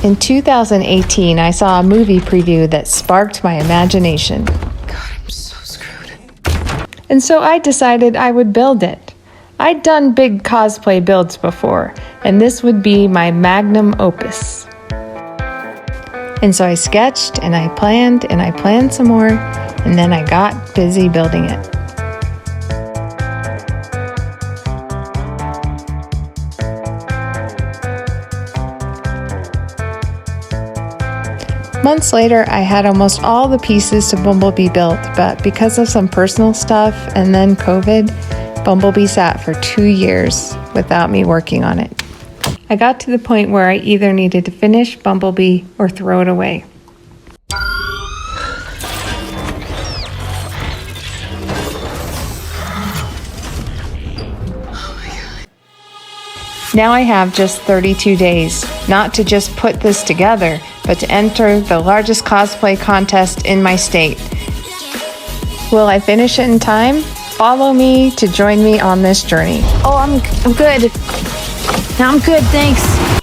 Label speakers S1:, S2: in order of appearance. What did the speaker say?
S1: In 2018, I saw a movie preview that sparked my imagination.
S2: God, I'm so screwed.
S1: And so I decided I would build it. I'd done big cosplay builds before, and this would be my magnum opus. And so I sketched, and I planned some more, and then I got busy building it. Months later, I had almost all the pieces to Bumblebee built, but because of some personal stuff and then COVID, Bumblebee sat for 2 years without me working on it. I got to the point where I either needed to finish Bumblebee or throw it away. Now I have just 32 days, not to just put this together, but to enter the largest cosplay contest in my state. Will I finish it in time? Follow me to join me on this journey.
S3: Oh, I'm good. I'm good, thanks.